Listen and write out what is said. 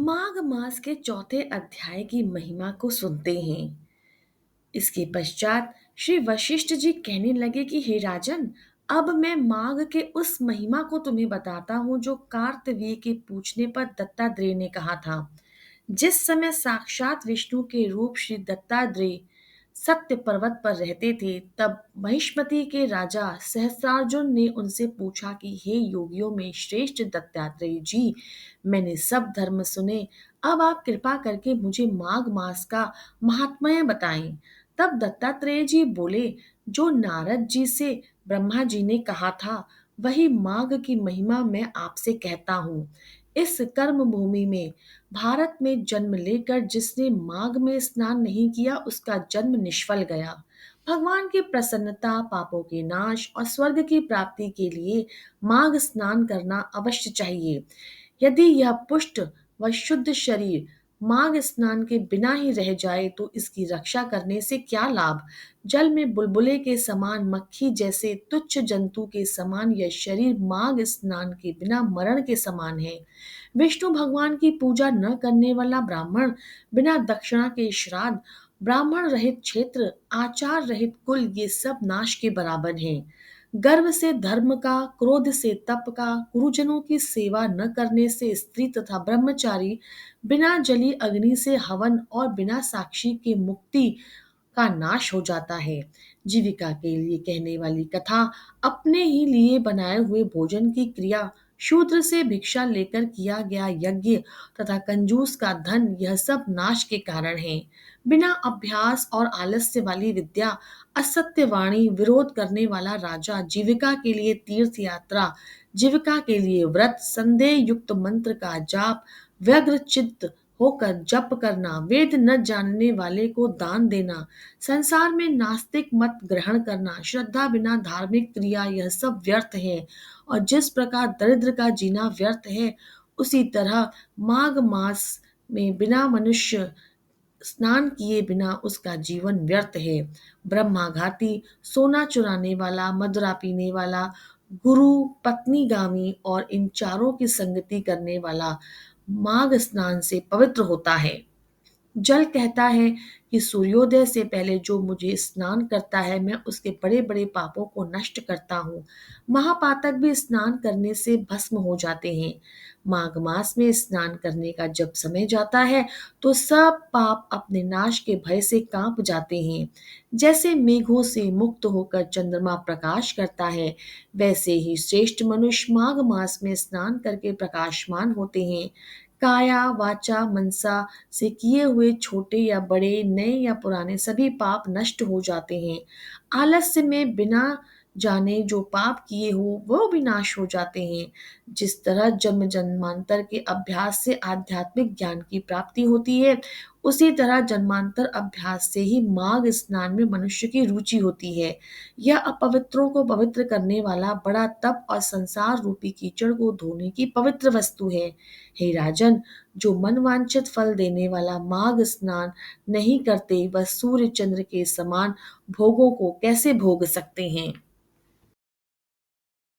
माघ मास के चौथे अध्याय की महिमा को सुनते हैं। इसके पश्चात श्री वशिष्ठ जी कहने लगे कि हे राजन, अब मैं माघ के उस महिमा को तुम्हें बताता हूँ जो कार्तवीर्य के पूछने पर दत्तात्रेय ने कहा था। जिस समय साक्षात विष्णु के रूप श्री दत्तात्रेय सत्य पर्वत पर रहते थे, तब महिष्मति के राजा सहस्रार्जुन ने उनसे पूछा कि हे योगियों में श्रेष्ठ दत्तात्रेय जी, मैंने सब धर्म सुने, अब आप कृपा करके मुझे माघ मास का महात्म्य बताएं। तब दत्तात्रेय जी बोले, जो नारद जी से ब्रह्मा जी ने कहा था, वही माघ की महिमा मैं आपसे कहता हूँ। इस कर्म भूमि में भारत में जन्म लेकर जिसने माघ में स्नान नहीं किया, उसका जन्म निष्फल गया। भगवान की प्रसन्नता, पापों के नाश और स्वर्ग की प्राप्ति के लिए माघ स्नान करना अवश्य चाहिए। यदि यह पुष्ट व शुद्ध शरीर माघ स्नान के बिना ही रह जाए तो इसकी रक्षा करने से क्या लाभ। जल में बुलबुले के समान, मक्खी जैसे तुच्छ जंतु के समान यह शरीर माघ स्नान के बिना मरण के समान है। विष्णु भगवान की पूजा न करने वाला ब्राह्मण, बिना दक्षिणा के श्राद्ध, ब्राह्मण रहित क्षेत्र, आचार रहित कुल, ये सब नाश के बराबर हैं। गर्व से धर्म का, क्रोध से तप का, गुरुजनों की सेवा न करने से स्त्री तथा ब्रह्मचारी, बिना जली अग्नि से हवन और बिना साक्षी के मुक्ति का नाश हो जाता है। जीविका के लिए कहने वाली कथा, अपने ही लिए बनाए हुए भोजन की क्रिया, शूद्र से भिक्षा लेकर किया गया यज्ञ तथा कंजूस का धन, यह सब नाश के कारण है। बिना अभ्यास और आलस्य वाली विद्या, असत्य वाणी, विरोध करने वाला राजा, जीविका के लिए तीर्थ यात्रा, जीविका के लिए व्रत, संदेह युक्त मंत्र का जाप, व्यग्र चित्त होकर जप करना, वेद न जानने वाले को दान देना, संसार में नास्तिक मत ग्रहण करना, श्रद्धा बिना धार्मिक क्रिया, यह सब व्यर्थ है। और जिस प्रकार दरिद्र का जीना व्यर्थ है, उसी तरह माघ मास में बिना मनुष्य स्नान किए बिना उसका जीवन व्यर्थ है। ब्रह्माघाती, सोना चुराने वाला, मदिरा पीने वाला, गुरु पत्नीगामी और इन चारों की संगति करने वाला माघ स्नान से पवित्र होता है। जल कहता है कि सूर्योदय से पहले जो मुझे स्नान करता है, मैं उसके बड़े बड़े पापों को नष्ट करता हूँ। महापातक भी स्नान करने से भस्म हो जाते हैं। माघ मास में स्नान करने का जब समय जाता है, तो सब पाप अपने नाश के भय से कांप जाते हैं। जैसे मेघों से मुक्त होकर चंद्रमा प्रकाश करता है, वैसे ही श्रेष्ठ मनुष्य माघ मास में स्नान करके प्रकाशमान होते हैं। काया वाचा मनसा से किए हुए छोटे या बड़े, नए या पुराने सभी पाप नष्ट हो जाते हैं। आलस्य में बिना जाने जो पाप किए हो वो भी नाश हो जाते हैं। जिस तरह जन्म जन्मांतर के अभ्यास से आध्यात्मिक ज्ञान की प्राप्ति होती है, उसी तरह जन्मांतर अभ्यास से ही माघ स्नान में मनुष्य की रुचि होती है। यह अपवित्रों को पवित्र करने वाला बड़ा तप और संसार रूपी कीचड़ को धोने की पवित्र वस्तु है। हे राजन, जो मनवांछित फल देने वाला माघ स्नान नहीं करते, वह सूर्य चंद्र के समान भोगों को कैसे भोग सकते हैं।